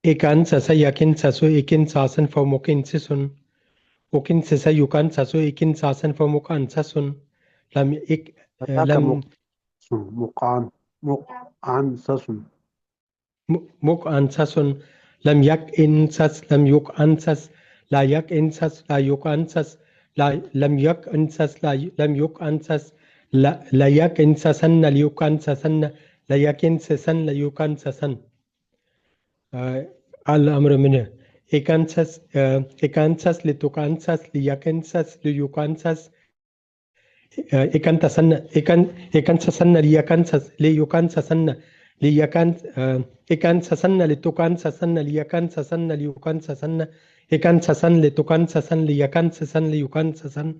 إكانسس يكنسس إكنساسا فمكنسس وكنسس يكنسس إكنساسا فمكنسس لم ذاك لم مقعنسس. مكأنسس لم يكأنسس لم يكأنسس لا يكأنسس لا يكأنسس لا لم يكأنسس لا لم يكأنسس لا يكأنسسن ليكأنسسن لا يكأنسسن ليكأنسسن الأمر منه إكانسس لتكانسس ليكنسس ليكانسس إكانتسن إكانسسن ليكنسس ليكنسسن ليكن إكانسسن لتكانسسن ليكنسسن ليكنسسن إكانسسن لتكانسسن ليكنسسن ليكنسسن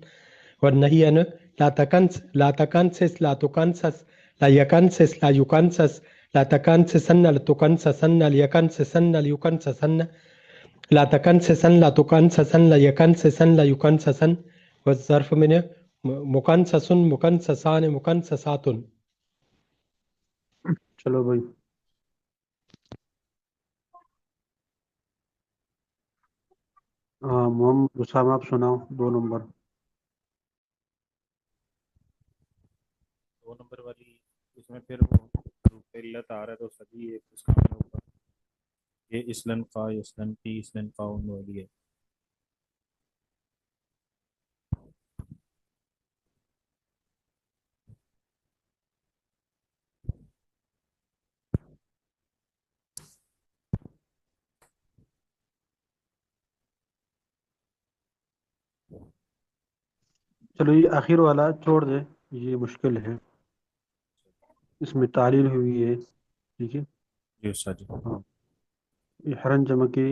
والنهي لا تكنسس لا تكنسس لا يكنسس لا يكنسس لا تكنسسن لتكنسسن ليكنسسن ليكنسسن لا تكنسسن لا تكنسسن لا يكنسسن لا يكنسسن والظرف منه مكنسس مكنسسان مكنسسات. چلو بھائی محمد حسام آپ سناؤ 2 نمبر. 2 نمبر والی اس میں پھر حروف علت آ رہا ہے تو سبھی ایک اس کا معنی ہوگا. یہ اسلن قا اسلن پی اسلن قاؤن والی ہے. چلو یہ آخر والا چھوڑ دے، یہ مشکل ہے، اس میں تعلیل ہوئی ہے. ٹھیک ہے. جی استاد جی. ہاں یہ حرن جمع کے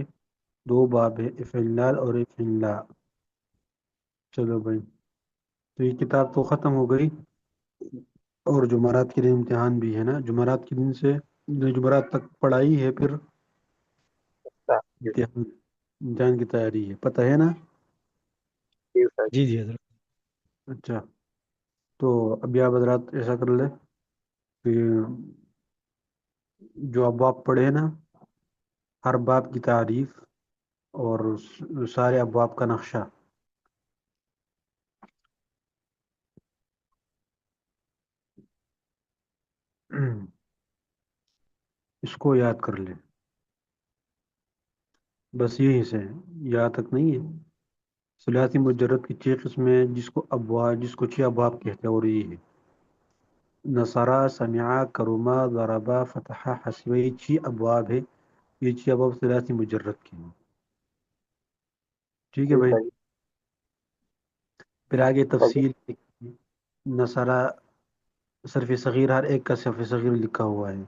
2 باب ہے، افعلال اور افعلا. چلو بھائی تو یہ کتاب تو ختم ہو گئی، اور جمعرات کے دن امتحان بھی ہے نا. جمعرات کے دن سے جمعرات تک پڑھائی ہے، پھر امتحان کی تیاری ہے، پتہ ہے نا. جی جی حضرت. اچھا تو ابھی آپ حضرات ایسا کر لیں کہ جو ابواب پڑھے نا، ہر باب کی تعریف اور سارے ابواب کا نقشہ اس کو یاد کر لیں. بس یہی سے یہاں تک نہیں ہے. ثلاثی مجرد کی 6 قسمیں ہیں، جس کو 6 ابواب کہتے ہیں، اور یہ ہے نصرہ، سمعہ، کرما، ضربہ، فتحہ، حسبہ. یہ 6 ابواب ہے، یہ 6 ابواب ثلاثی مجرد کے ہیں. ٹھیک ہے بھائی. پھر آگے تفصیل نصرہ صرف صغیر، ہر ایک کا صرف صغیر لکھا ہوا ہے.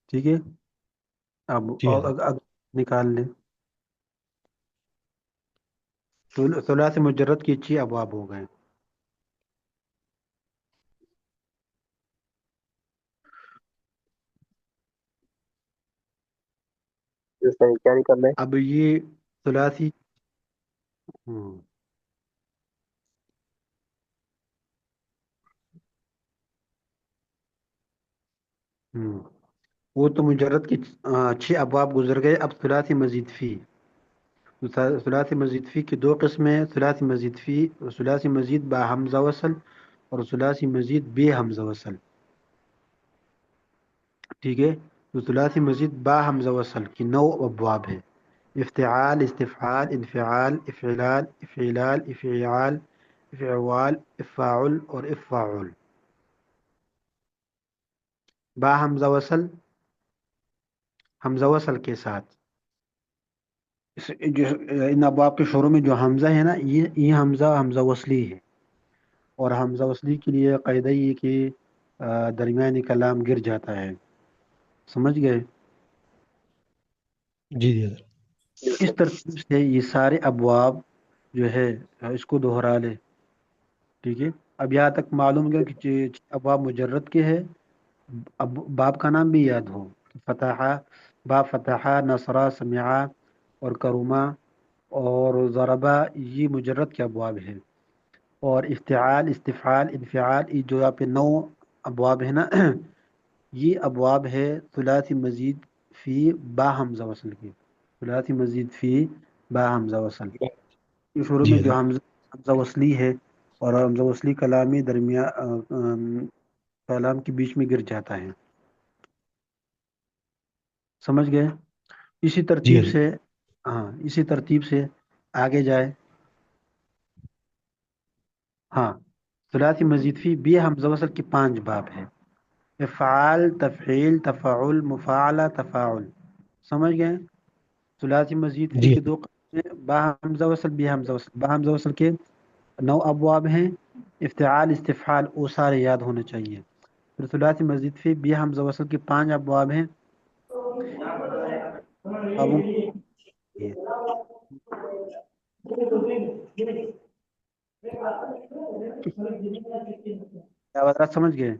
ٹھیک ہے. اب جی حضرت. نکال لیں. ثلاثی مجرد کی 6 ابواب ہو گئے. اب یہ ثلاثی وہ تو مجرد کی 6 ابواب گزر گئے. اب ثلاثی مزید فی. ثلاثی مزید فی کی 2 قسمیں، ثلاثی مزید فی، ثلاثی مزید با حمزہ وصل اور ثلاثی مزید بے حمزہ وصل. ٹھیک ہے. تو ثلاثی مزید با حمزہ وصل کی 9 ابواب ہے: افتعال، استفعال، انفعال، افعلال، افعلال، افعال، افعوال، افاعل اور افاعل. با حمزہ وصل، حمزہ وصل کے ساتھ ان ابواب کے شروع میں جو حمزہ ہے نا، یہ حمزہ وصلی ہے. اور حمزہ وصلی کے لیے قاعدہ یہ کہ درمیانی کلام گر جاتا ہے. سمجھ گئے؟ جی جی حضرت. اس ترتیب سے یہ سارے ابواب جو ہے اس کو دہرا لے. ٹھیک ہے. اب یہاں تک معلوم گیا کہ ابواب مجرد کے ہے. اب باب کا نام بھی یاد ہو: فتحہ، باب فتحہ، نصرہ، سمعہ اور کرما اور ضربہ، یہ مجرد کے ابواب ہے. اور افتعال، استفعال، انفعال، یہ جو آپ 9 ابواب ہے نا، یہ ابواب ہے ثلاثی مزید فی با حمزہ وصل کی، ثلاثی مزید فی با حمزہ وصل. شروع میں جی جو حضرت حمزہ وصلی ہے اور حمزہ وصلی کلامی کلام کے بیچ میں گر جاتا ہے. سمجھ گئے؟ اسی جی ترتیب حضرت سے، ہاں اسی ترتیب سے آگے جائے. ہاں ثلاثی مزید فی بی حمزہ وصل کی 5 باب ہے. افعال، تفعیل، تفاعل، مفاعلہ، تفاعل. سمجھ گئے؟ ثلاثی مزید فی جی کے 2 قسم ہیں، با حمزہ وصل، بی حمزہ وصل. با حمزہ وصل کے 9 ابواب ہیں. افتعال، استفعال، وہ سارے یاد ہونے چاہیے. پھر ثلاثی مزید فی بی حمزہ وصل کے 5 ابواب ہیں. ابوں کی کیا بات سمجھ گئے؟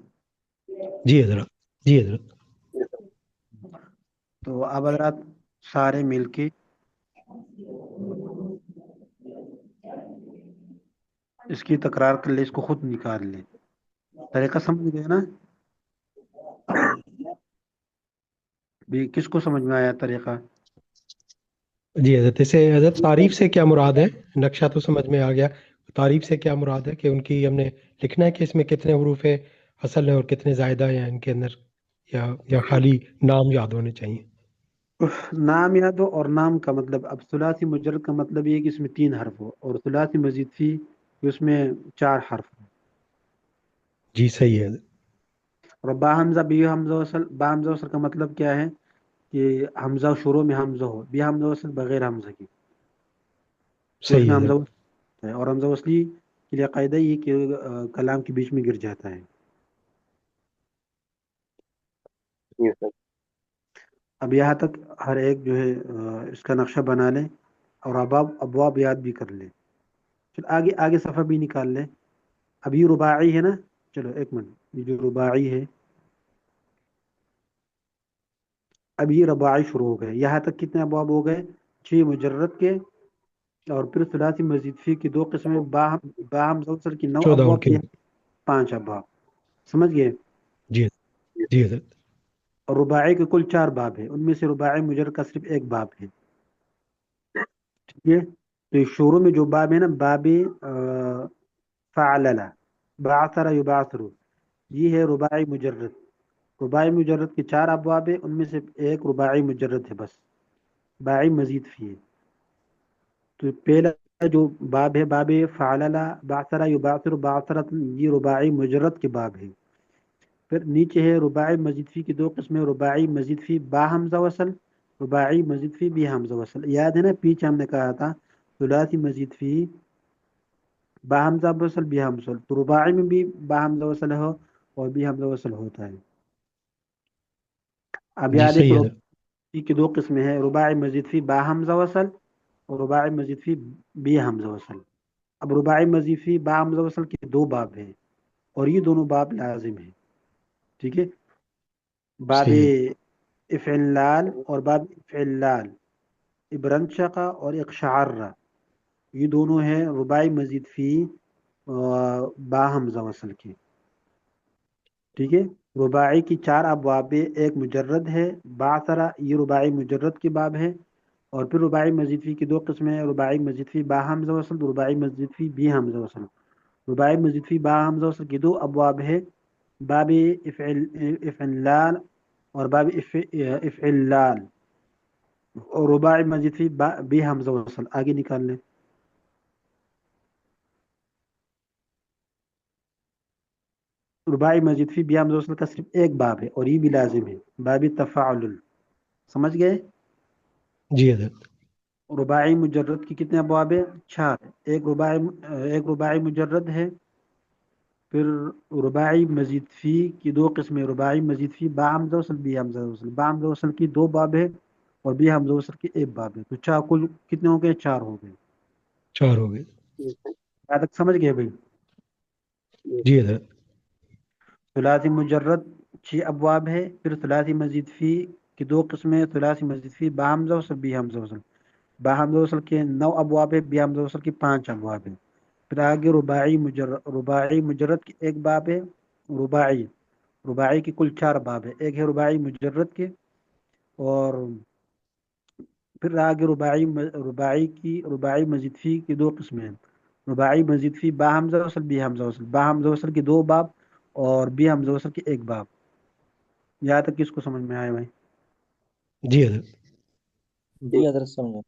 جی حضرت جی حضرت تو اب حضرات سارے مل کے اس کی تکرار کر لے، اس کو خود نکال لے. طریقہ سمجھ گئے نا؟ بھی کس کو سمجھ میں آیا طریقہ؟ جی حضرت. اسے حضرت تعریف سے کیا مراد ہے؟ نقشہ تو سمجھ میں آ گیا، تعریف سے کیا مراد ہے کہ ان کی ہم نے لکھنا ہے کہ اس میں کتنے حروف اصل ہیں اور کتنے زائدہ ہیں ان کے اندر، یا خالی نام یاد ہونے چاہیے؟ نام یاد ہو، اور نام کا مطلب، اب ثلاثی مجرد کا مطلب یہ ہے کہ اس میں 3 حرف ہو، اور ثلاثی مزید فی اس میں 4 حرف ہو. جی صحیح ہے. اور با حمزہ بی حمزہ وصل، با حمزہ وصل کا مطلب کیا ہے کہ حمزہ شروع میں حمزہ ہو، بی حمزہ وصل بغیر حمزہ کی، تو اس صحیح میں ہے حمزہ حضرت. وصل ہے. اور حمزہ وصلی کے لیے قاعدہ یہ کہ کلام کے بیچ میں گر جاتا ہے. اب یہاں تک ہر ایک جو ہے اس کا نقشہ بنا لے اور ابواب یاد بھی کر لے. چل آگے آگے صفحہ بھی نکال لے. اب یہ رباعی ہے نا، چلو ایک منٹ، یہ جو رباعی ہے اب یہ رباعی شروع ہو گئے. یہاں تک کتنے ابواب ہو گئے؟ 6 مجرد کے، اور پھر ثلاثی مزید فی کی 2 قسمیں، با حمزہ وصل کی 9 14 ان ابواب، کے. 5 ابواب. سمجھ گئے؟ جی جی حضرت. اور رباعی کے کل 4 باب ہیں، ان میں سے رباعی مجرد کا صرف 1 باب ہے. ٹھیک ہے؟ تو شروع میں جو باب ہے نا، باب فعلل، بعثر یبعثر، یہ ہے رباعی مجرد. رباعی مجرد کے 4 ابواب ہیں، ان میں سے 1 رباعی مجرد ہے بس، باعی مزید فی ہے. تو پہلا جو باب ہے باب فعلل بعثر یبعثر بعثرت، یہ رباعی مجرد کے باب ہے. پھر نیچے ہے رباعی مزید فی کی 2 قسمیں، رباعی مزید فی با حمزہ وصل، رباعی مزید فی بی حمزہ وصل. یاد ہے نا پیچھے ہم نے کہا تھا ثلاثی مزید فی با حمزہ وصل بی حمزہ وصل، تو رباعی میں بھی با حمزہ وصل ہو اور بی حمزہ وصل ہوتا ہے. اب جی یاد ہے کہ صحیح ہے حضرت. رباعی کی 2 قسمیں ہیں، رباعی مزید فی با حمزہ وصل اور رباعی مزید فی بی حمزہ وصل. اب رباعی مزید فی با حمزہ وصل کے 2 باب ہیں، اور یہ دونوں باب لازم ہیں. ٹھیک ہے؟ باب صحیح ہے. افعلال اور باب افعلال، ابرنشقہ اور اقشعرہ، یہ دونوں ہیں رباعی مزید فی با حمزہ وصل کے. ٹھیک ہے؟ رباعی کی 4 ابواب، 1 مجرد ہے بعثرہ، یہ رباعی مجرد کے باب ہے. اور پھر رباعی مزید فی کی 2 قسمیں ہیں، رباعی مزید فی با حمزہ وصل، رباعی مزید فی بی حمزہ وصل. رباعی مزید فی با حمزہ وصل کی 2 ابواب ہے، باب افعلال اور باب افعلال. اور رباعی مزید فی بی حمزہ وصل. آگے نکال لیں. رباعی مزید فی بی حمزہ وصل کا صرف 1 باب ہے، اور یہ بھی لازم ہے، باب تفاعل. سمجھ گئے؟ جی حضرت. رباعی مجرد کی کتنے ابواب ہیں؟ 4. ایک رباعی مجرد ہے. پھر رباعی مزید فی کی 2 قسمیں، رباعی مزید فی با حمزہ وصل بی حمزہ وصل. با حمزہ وصل کی 2 باب ہے اور بی حمزہ وصل کی 1 باب ہے. تو 4 کل کتنے ہو گئے؟ 4 ہو گئے. 4 ہو گئے. یہاں تک سمجھ گئے بھائی؟ جی حضرت. ثلاثی مجرد 6 ابواب ہے. پھر ثلاثی مزید فی کی 2 قسمیں، ثلاثی مزید فی با حمزہ وصل بی حمزہ وصل. با حمزہ وصل کے 9 ابواب ہے، بی حمزہ وصل کی 5 ابواب ہے. پھر آگے رباعی مجرد کی 1 باب ہے. رباعی کی کل 4 باب ہے. ایک ہے رباعی مجرد کے، اور پھر آگے رباعی مزید فی کی دو قسمیں ہیں. رباعی مزید فی با حمزہ وصل بی حمزہ وصل، با حمزہ وصل کی دو باب اور بی حمزہ وصل کی ایک باب. یہاں تک کس کو سمجھ میں آئے بھائی؟ جی حضرت. جی حضرت سمجھا.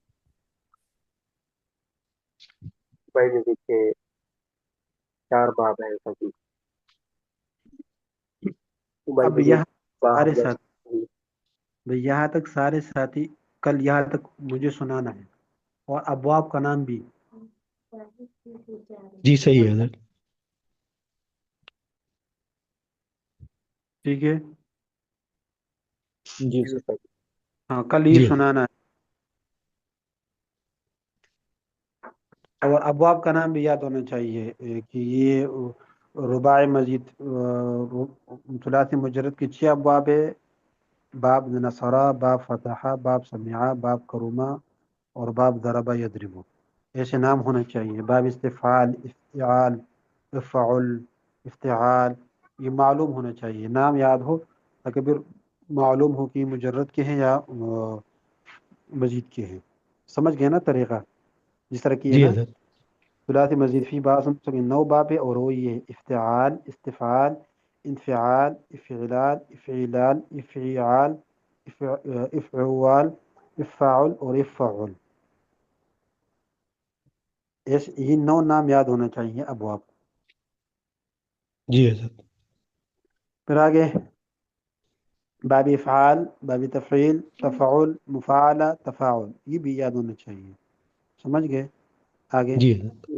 بھائی جیسے کہ 4 باب ہیں ایسا کہ بھائی اب مجھے یہاں سارے باہر ساتھی بھائی، یہاں تک سارے ساتھی کل یہاں تک مجھے سنانا ہے، اور ابواب کا نام بھی. جی صحیح ہے حضرت. ٹھیک ہے، جی سر. ہاں کل یہ جی حضرت. سنانا ہے. اور ابواب کا نام بھی یاد ہونا چاہیے کہ یہ رباعی مزید ثلاثی مجرد کی 6 ابواب ہے. باب نصرہ، باب فتحہ، باب سمعہ، باب کرومہ اور باب ضربہ یضرب. ایسے نام ہونا چاہیے. باب استفعال، افتعال، افعل، افتعال، یہ معلوم ہونا چاہیے، نام یاد ہو تاکہ پھر معلوم ہو کہ مجرد کے ہیں یا مزید کے ہیں. سمجھ گئے نا طریقہ؟ جس طرح کی ہے جی نا حضرت. ثلاثی مزید فی باب 9 باب ہے، اور وہ یہ ہے افتعال، استفعال، انفعال، افعلال، افعلال، افعال، افعوال، افعل اور افعل. یہ 9 نام یاد ہونا چاہیے ابواب. جی حضرت. پھر آگے باب افعال، باب تفعیل، تفعل، مفاعلہ، تفاعل، یہ بھی یاد ہونا چاہیے. سمجھ گئے؟ آگے جی حضرت.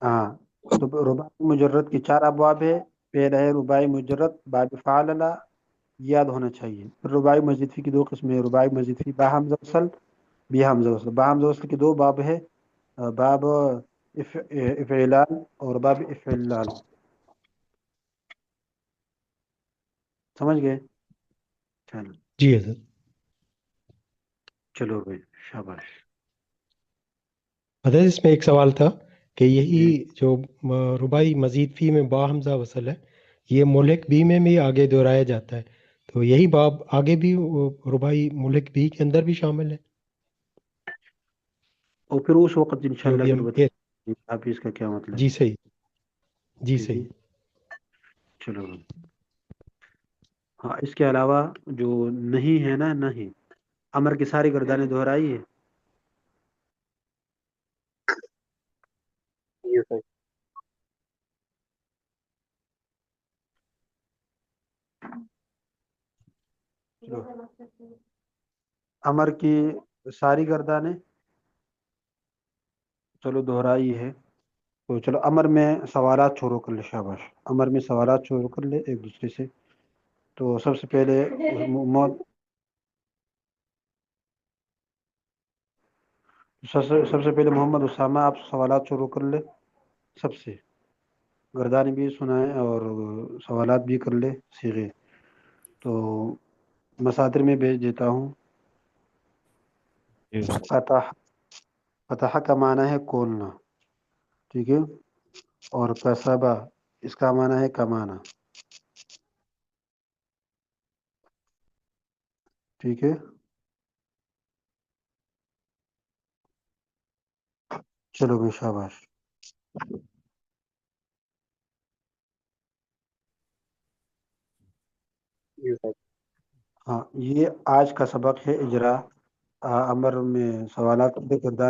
ہاں تو رباعی مجرد کی 4 ابواب ہے. پہلا ہے رباعی مجرد باب فعللہ، یاد ہونا چاہیے. پھر رباعی مزید فی کی 2 قسمیں ہیں. رباعی مزید فی با حمزہ وصل، بی حمزہ وصل. با حمزہ وصل کی 2 باب ہے، باب افعلال اور باب افعلال. سمجھ گئے؟ چلو جی حضرت. چلو بھائی، شاباش. حضرت اس میں ایک سوال تھا کہ یہی جی جو رباعی مزید فی میں با حمزہ وصل ہے، یہ ملک بی میں بھی آگے دہرایا جاتا ہے، تو یہی باب آگے بھی رباعی ملک بی کے اندر بھی شامل ہے اور پھر اس وقت جو انشاءاللہ ابھی پھر ہم بتائیں آپ اس کا کیا مطلب جی ہے. صحیح. جی ٹھیک ہے، صحیح. چلو. ہاں اس کے علاوہ جو نہیں ہے نا، نہیں امر کی ساری گردانیں دہرائی ہے. یہ سر چلو. امر کی ساری گردانیں چلو دہرائی ہے. تو چلو امر میں سوالات شروع کر لے. شاباش. امر میں سوالات شروع کر لے ایک دوسرے سے. تو سب سے پہلے محمد اسامہ، آپ سوالات شروع کر لے. سب سے گردانی بھی سنائیں اور سوالات بھی کر لے صیغے. تو مصادر میں بھیج دیتا ہوں. جی استاد. فتح، فتح کا معنی ہے کھولنا، ٹھیک ہے. اور کسبہ، اس کا معنی ہے کمانا، ٹھیک ہے. چلو بھائی، شاباش. یہ سر ہاں یہ آج کا سبق ہے اجرا. امر میں سوالات کے کردار